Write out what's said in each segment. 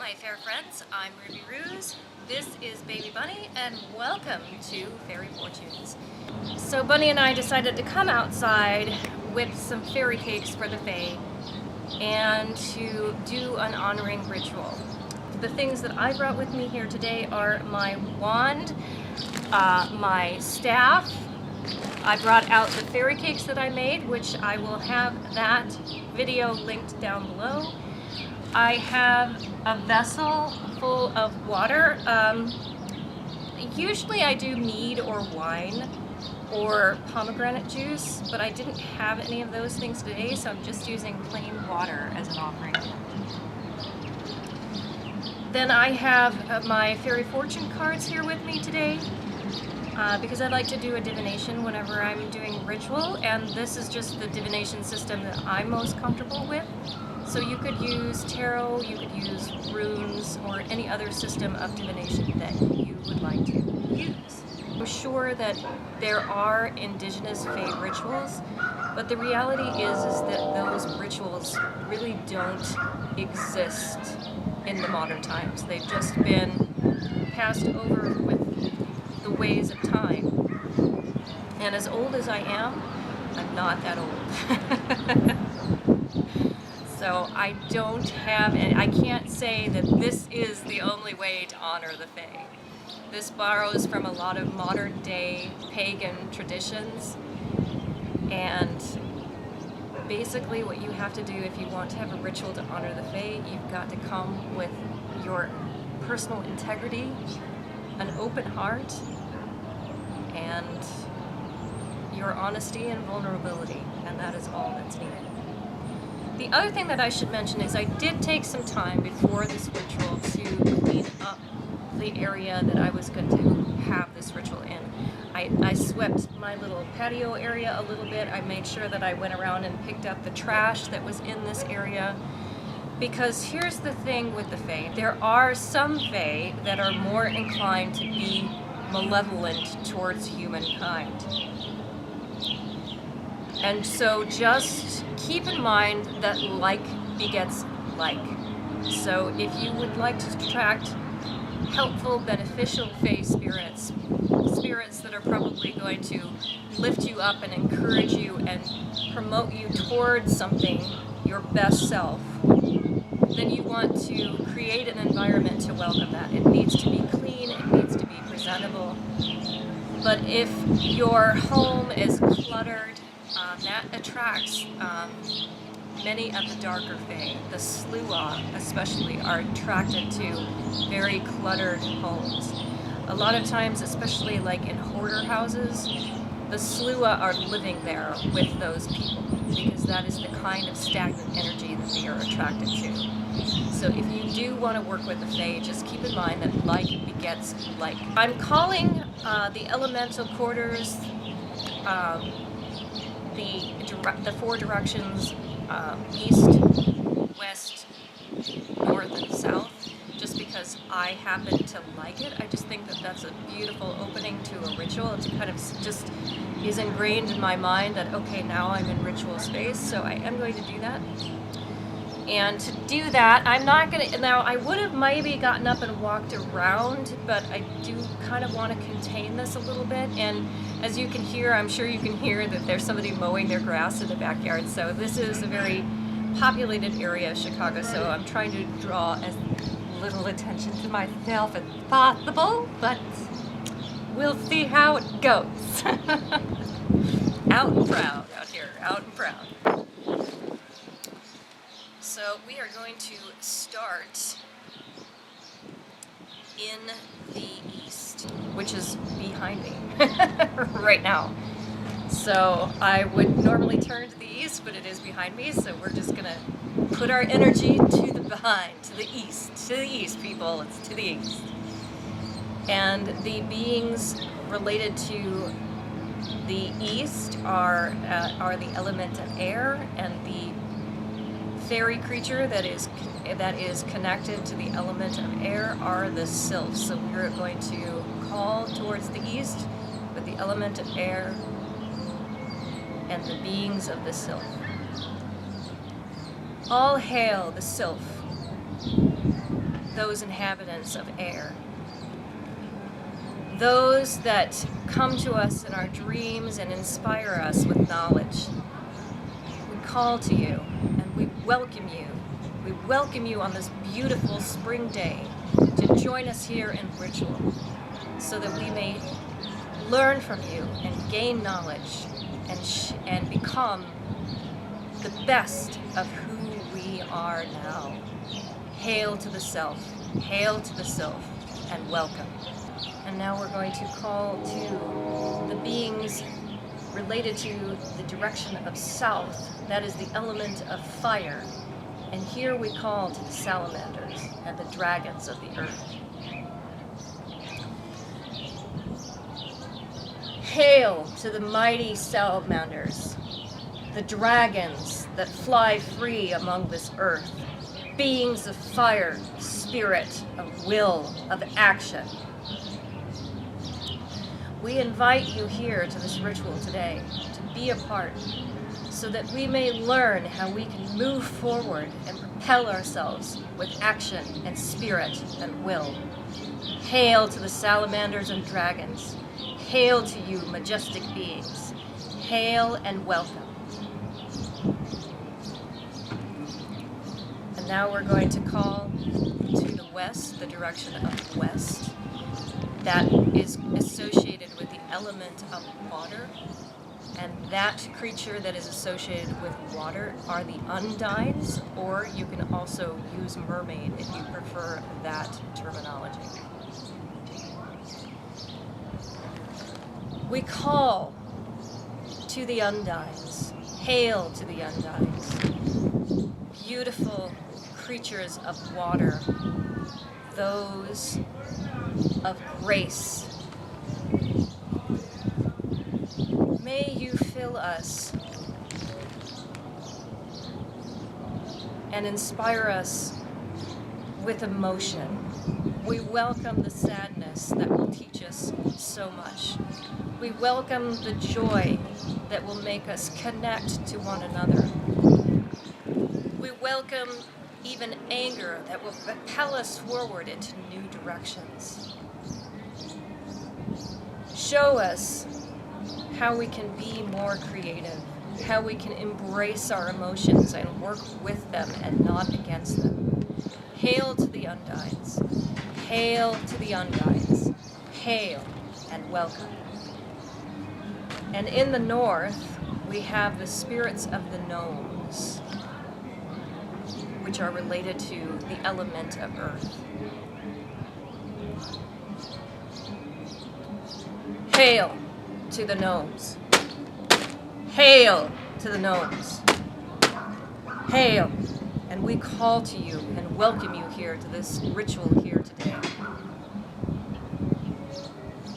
my fair friends, I'm Ruby Ruse, this is Baby Bunny, and welcome to Fairy Fortunes. So Bunny and I decided to come outside with some fairy cakes for the Fae and to do an honoring ritual. The things that I brought with me here today are my wand, my staff. I brought out the fairy cakes that I made, which I will have that video linked down below. I have a vessel full of water. Usually I do mead or wine or pomegranate juice, but I didn't have any of those things today, so I'm just using plain water as an offering. Then I have my fairy fortune cards here with me today. Because I like to do a divination whenever I'm doing ritual, and this is just the divination system that I'm most comfortable with. So you could use tarot, you could use runes, or any other system of divination that you would like to use. I'm sure that there are indigenous Fae rituals, but the reality is that those rituals really don't exist in the modern times. They've just been passed over with the ways of time. And as old as I am, I'm not that old. So I don't have, and I can't say that this is the only way to honor the Fae. This borrows from a lot of modern day pagan traditions, and basically what you have to do if you want to have a ritual to honor the Fae, you've got to come with your personal integrity, an open heart, and your honesty and vulnerability, and that is all that's needed. The other thing that I should mention is I did take some time before this ritual to clean up the area that I was going to have this ritual in. I swept my little patio area a little bit. I made sure that I went around and picked up the trash that was in this area. Because here's the thing with the Fae. There are some Fae that are more inclined to be malevolent towards humankind. And so just keep in mind that like begets like. So if you would like to attract helpful, beneficial Fae spirits, spirits that are probably going to lift you up and encourage you and promote you towards something, your best self, then you want to create an environment to welcome that. It needs to be clean, it needs to be presentable. But if your home is cluttered, that attracts many of the darker Fae. The Slyphs especially are attracted to very cluttered homes. A lot of times, especially like in hoarder houses, the Slyphs are living there with those people because that is the kind of stagnant energy that they are attracted to. So if you do want to work with the Fae, just keep in mind that like begets like. I'm calling the elemental quarters the four directions east, west, north, and south, just because I happen to like it. I just think that that's a beautiful opening to a ritual. It kind of just is ingrained in my mind that, okay, now I'm in ritual space, so I am going to do that. And to do that, I'm not going to, now I would have maybe gotten up and walked around, but I do kind of want to contain this a little bit. And as you can hear, I'm sure you can hear that there's somebody mowing their grass in the backyard. So this is a very populated area of Chicago, so I'm trying to draw as little attention to myself as possible, but we'll see how it goes. Out and proud out here, out and proud. So we are going to start in the east, which is behind me right now. So I would normally turn to the east, but it is behind me, so we're just gonna put our energy to the behind, to the east, people, it's to the east. And the beings related to the east are the element of air, and the fairy creature that is connected to the element of air are the Sylphs. So we're going to call towards the east with the element of air and the beings of the Sylph. All hail the Sylph. those inhabitants of air. Those that come to us in our dreams and inspire us with knowledge. We call to you and we welcome you. We welcome you on this beautiful spring day to join us here in ritual so that we may learn from you and gain knowledge and become the best of who we are now. Hail to the self, hail to the self, and welcome. And now we're going to call to the beings related to the direction of south. That is the element of fire. And here we call to the salamanders and the dragons of the earth. Hail to the mighty salamanders, the dragons that fly free among this earth, beings of fire, spirit, of will, of action. We invite you here to this ritual today to be a part so that we may learn how we can move forward and propel ourselves with action and spirit and will. Hail to the salamanders and dragons. Hail to you, majestic beings. Hail and welcome. And now we're going to call to the west, the direction of west. That is associated with the element of water. And that creature that is associated with water are the Undines, or you can also use mermaid if you prefer that terminology. We call to the Undines. Hail to the Undines. Beautiful creatures of water, those of grace. May you fill us and inspire us with emotion. We welcome the sadness that will teach us so much. We welcome the joy that will make us connect to one another. We welcome even anger that will propel us forward into new directions. Show us how we can be more creative, how we can embrace our emotions and work with them and not against them. Hail to the Undines. Hail to the Undines. Hail and welcome. And in the north, we have the spirits of the gnomes, which are related to the element of earth. Hail to the gnomes. Hail to the gnomes. Hail. And we call to you and welcome you here to this ritual here today.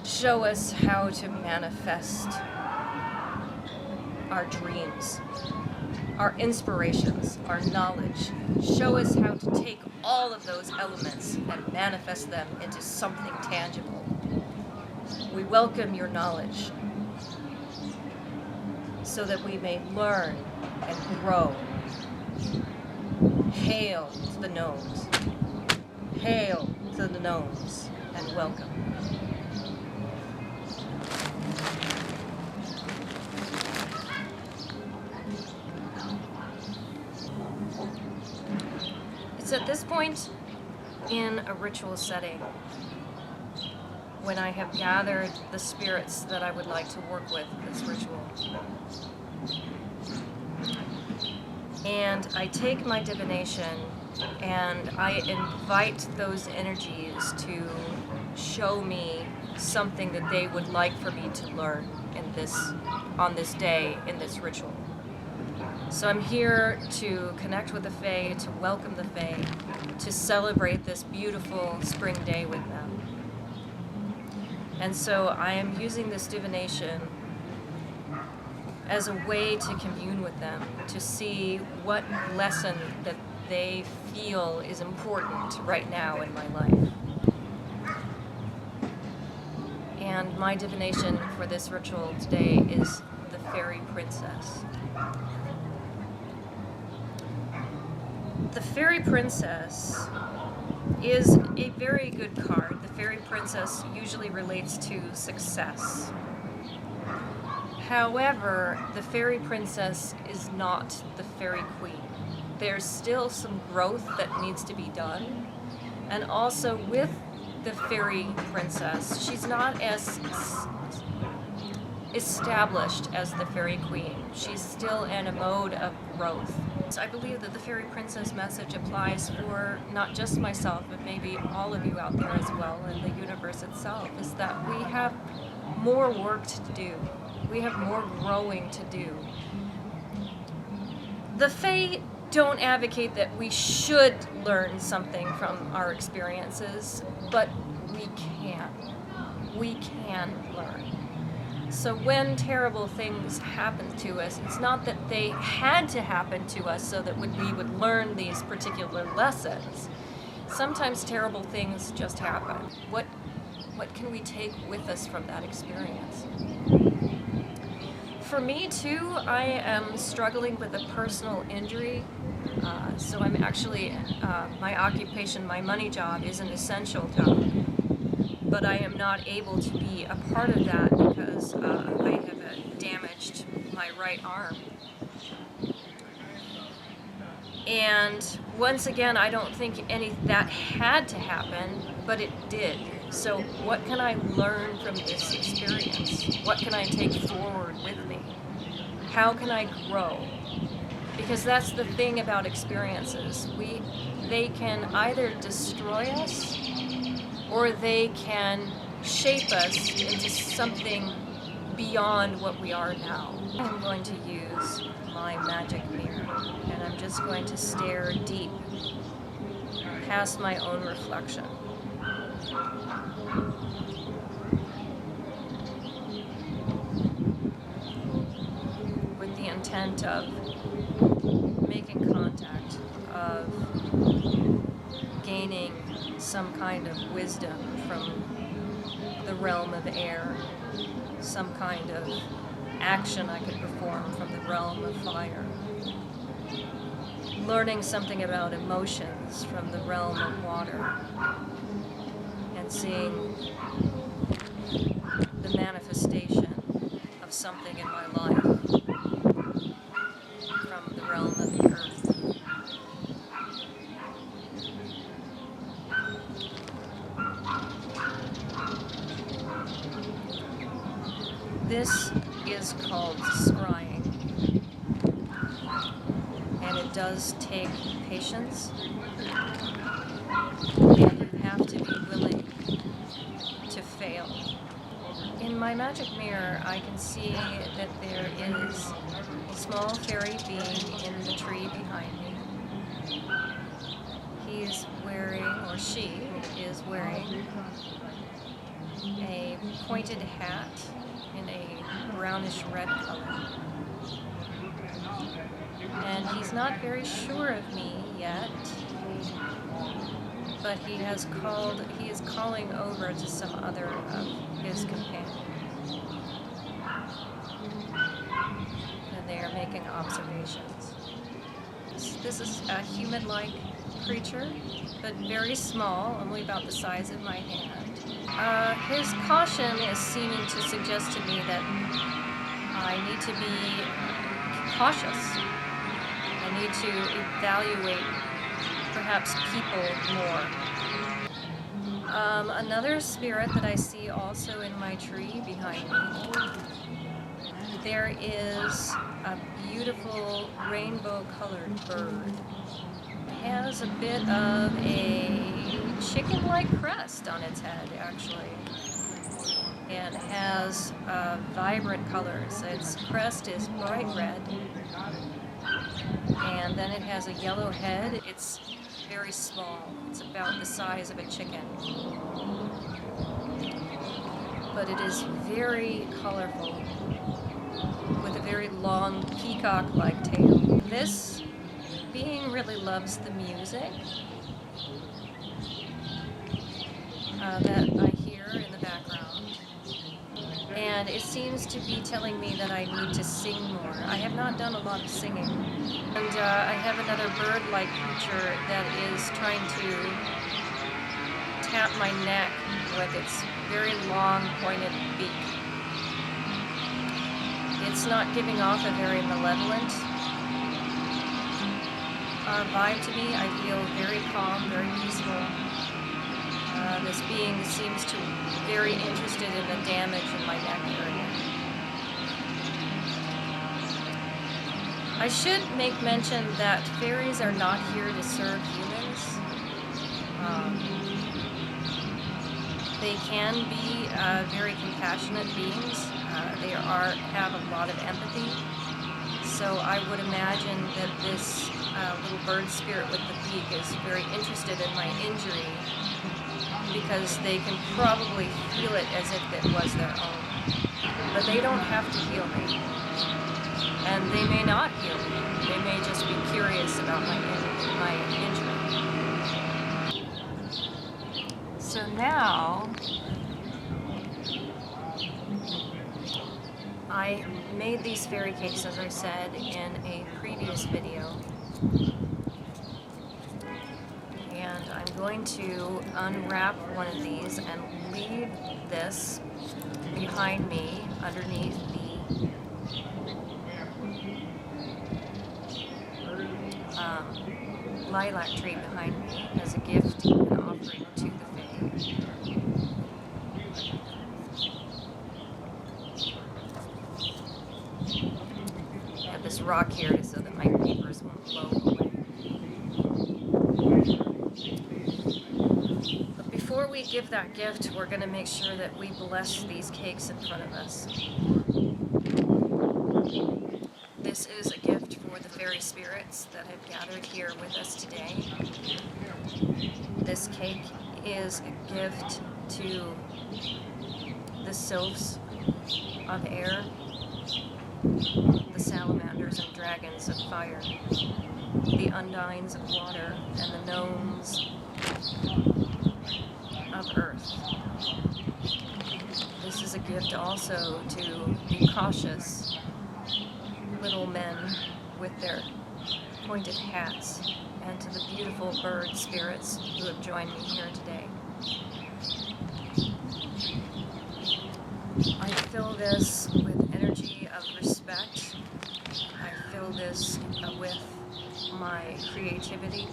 Show us how to manifest our dreams, our inspirations, our knowledge. Show us how to take all of those elements and manifest them into something tangible. We welcome your knowledge so that we may learn and grow. Hail to the gnomes. Hail to the gnomes and welcome. It's at this point in a ritual setting when I have gathered the spirits that I would like to work with this ritual. And I take my divination and I invite those energies to show me something that they would like for me to learn on this day, in this ritual. So I'm here to connect with the Fae, to welcome the Fae, to celebrate this beautiful spring day with them. And so I am using this divination as a way to commune with them, to see what lesson that they feel is important right now in my life. And my divination for this ritual today is the Fairy Princess. The Fairy Princess is a very good card. The Fairy Princess usually relates to success. However, the Fairy Princess is not the Fairy Queen. There's still some growth that needs to be done. And also with the Fairy Princess, she's not as established as the Fairy Queen. She's still in a mode of growth. So I believe that the Fairy Princess message applies for not just myself, but maybe all of you out there as well, and the universe itself, is that we have more work to do. We have more growing to do. The Fae don't advocate that we should learn something from our experiences, but we can. We can learn. So when terrible things happen to us, it's not that they had to happen to us so that we would learn these particular lessons. Sometimes terrible things just happen. What can we take with us from that experience? For me too, I am struggling with a personal injury. So I'm actually, my occupation, my money job is an essential job. But I am not able to be a part of that because I have damaged my right arm. And once again, I don't think that had to happen, but it did. So what can I learn from this experience? What can I take forward with me? How can I grow? Because that's the thing about experiences. They can either destroy us, or they can shape us into something beyond what we are now. I'm going to use my magic mirror, and I'm just going to stare deep past my own reflection. With the intent of making contact, of gaining some kind of wisdom from the realm of air, some kind of action I could perform from the realm of fire, learning something about emotions from the realm of water, and seeing the manifestation of something in my life from the realm of the earth. This is called scrying, and it does take patience, and you have to be willing to fail. In my magic mirror, I can see that there is a small fairy being in the tree behind me. He is wearing, or she is wearing, a pointed hat in a brownish red color. And he's not very sure of me yet, but he is calling over to some other of his companions. And they are making observations. This is a human-like creature, but very small, only about the size of my hand. His caution is seeming to suggest to me that I need to be cautious. I need to evaluate perhaps people more. Another spirit that I see also in my tree behind me, there is a beautiful rainbow-colored bird. It has a bit of a chicken-like crest on its head, actually, and has vibrant colors. Its crest is bright red, and then it has a yellow head. It's very small. It's about the size of a chicken, but it is very colorful, with a very long peacock-like tail. This being really loves the music that I hear in the background, and it seems to be telling me that I need to sing more. I have not done a lot of singing. And I have another bird-like creature that is trying to tap my neck with its very long, pointed beak. It's not giving off a very malevolent vibe to me. I feel very calm, very peaceful. This being seems to be very interested in the damage in my neck area. I should make mention that fairies are not here to serve humans. They can be very compassionate beings. They have a lot of empathy. So I would imagine that this little bird spirit with the beak is very interested in my injury, because they can probably feel it as if it was their own. But they don't have to heal me. And they may not heal me. They may just be curious about my injury. So now, I made these fairy cakes, as I said, in a previous video. And I'm going to unwrap one of these and leave this behind me underneath the lilac tree behind me as a gift and offering to the fae. I have this rock here so that my papers won't blow away. But before we give that gift, we're going to make sure that we bless these cakes in front of us. This is a gift for the fairy spirits that have gathered here with us today. This cake is a gift to the Slyphs of air, the Salamanders and Dragons of fire, the Undines of water, and the Gnomes of earth. This is a gift also to the cautious little men with their pointed hats, and to the beautiful bird spirits who have joined me here today. I fill this with energy of respect. I fill this with my creativity.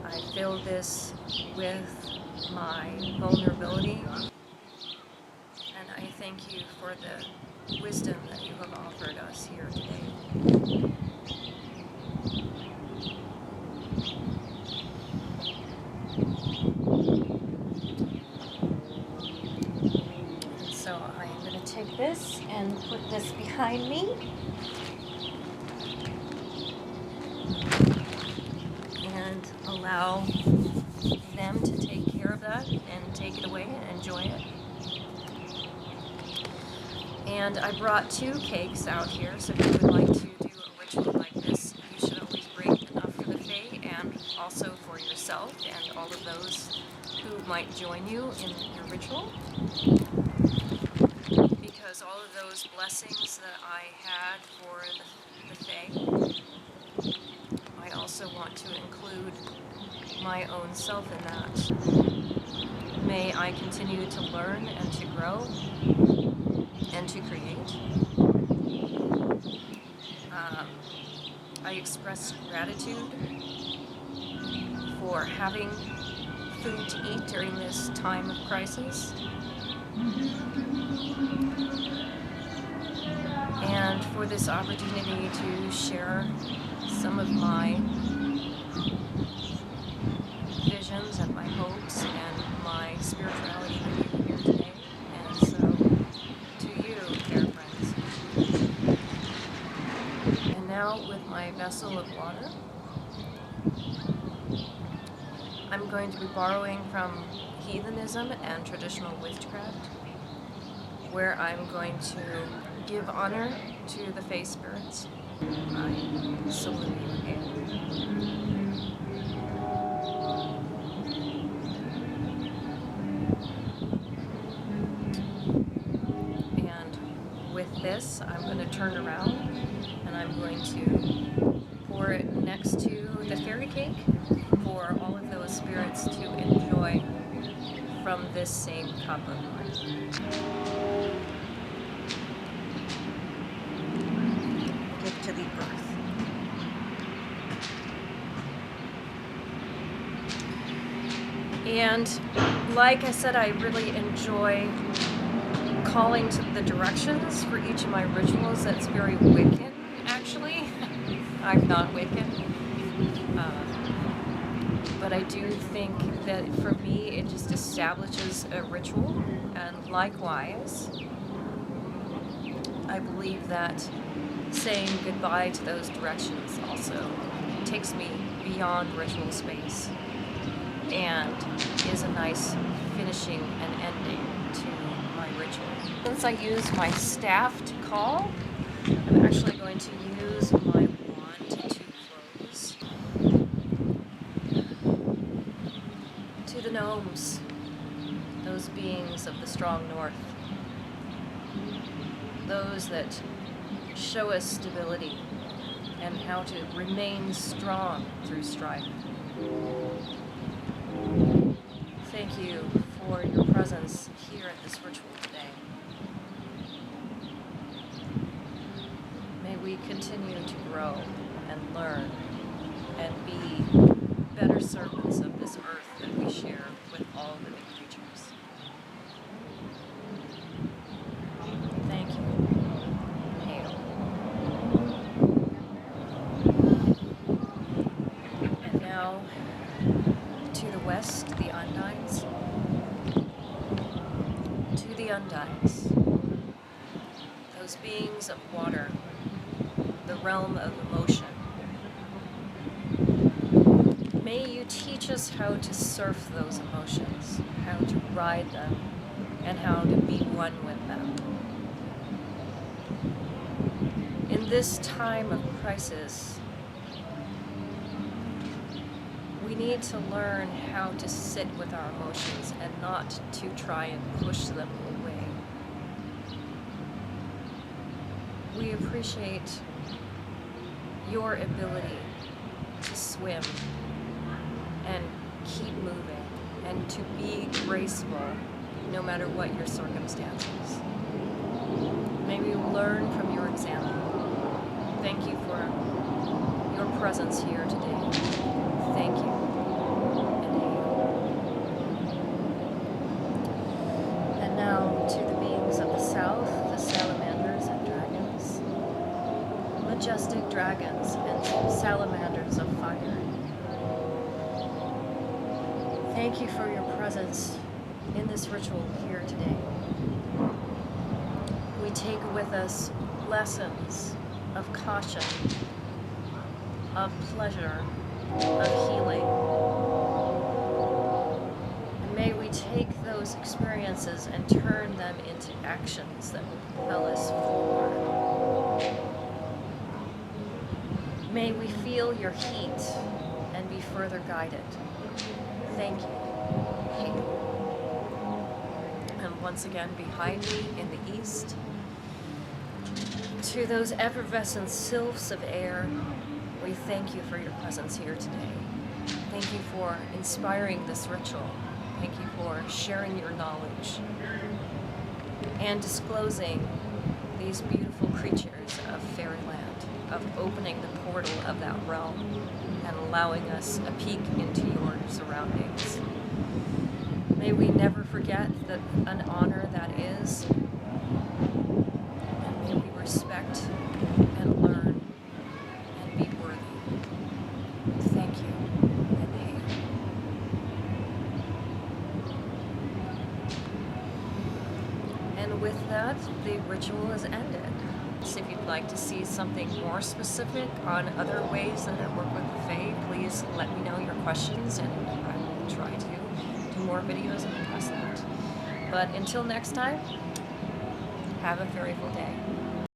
I fill this with my vulnerability. And I thank you for the wisdom that you have offered us here today. And so I am going to take this and put this behind me. And allow them to take care of that and take it away and enjoy it. And I brought 2 cakes out here, so if you would like to do a ritual like this, you should always bring enough for the fae and also for yourself and all of those who might join you in your ritual. Because all of those blessings that I had for the fae, I also want to include my own self in that. May I continue to learn and to grow and to create. I express gratitude for having food to eat during this time of crisis, and for this opportunity to share some of my visions and my hopes and my spirituality with you here today. And so, to you, dear friends. And now, with my vessel of water, I'm going to be borrowing from heathenism and traditional witchcraft, where I'm going to give honor to the fae spirits. I salute you again. this, I'm going to turn around and I'm going to pour it next to the fairy cake for all of those spirits to enjoy from this same cup of wine. Give to the earth. And like I said, I really enjoy calling to the directions for each of my rituals. That's very Wiccan, actually. I'm not Wiccan. But I do think that for me, it just establishes a ritual. And likewise, I believe that saying goodbye to those directions also takes me beyond ritual space and is a nice finishing and ending to my ritual. Since I use my staff to call, I'm actually going to use my wand to close to the gnomes, those beings of the strong north, those that show us stability and how to remain strong through strife. Thank you for your presence here at this ritual today. May we continue to grow and learn and be better servants of this earth that we share with all living creatures. Thank you. Hail. And now, to the west, the Undines. To the Undines, those beings of water, the realm of emotion. May you teach us how to surf those emotions, how to ride them, and how to be one with them. In this time of crisis, we need to learn how to sit with our emotions and not to try and push them away. We appreciate your ability to swim and keep moving and to be graceful no matter what your circumstances. May we learn from your example. Thank you for your presence here today. Thank you. And now to the beings of the south, the Salamanders and Dragons, majestic dragons and salamanders of fire. Thank you for your presence in this ritual here today. We take with us lessons of caution, of pleasure, of healing. And may we take those experiences and turn them into actions that will propel us forward. May we feel your heat and be further guided. Thank you. And once again, behind me in the east, to those effervescent sylphs of air, we thank you for your presence here today. Thank you for inspiring this ritual. Thank you for sharing your knowledge and disclosing these beautiful creatures of fairyland, of opening the portal of that realm and allowing us a peek into your surroundings. May we never forget that an honor that is, and may we respect and learn and be worthy. Thank you, and hail. And with that, the ritual is ended. So if you'd like to see something more specific on other ways that I work with the Fae, please let me know your questions and I will try to do more videos and address that. But until next time, have a fairyful day.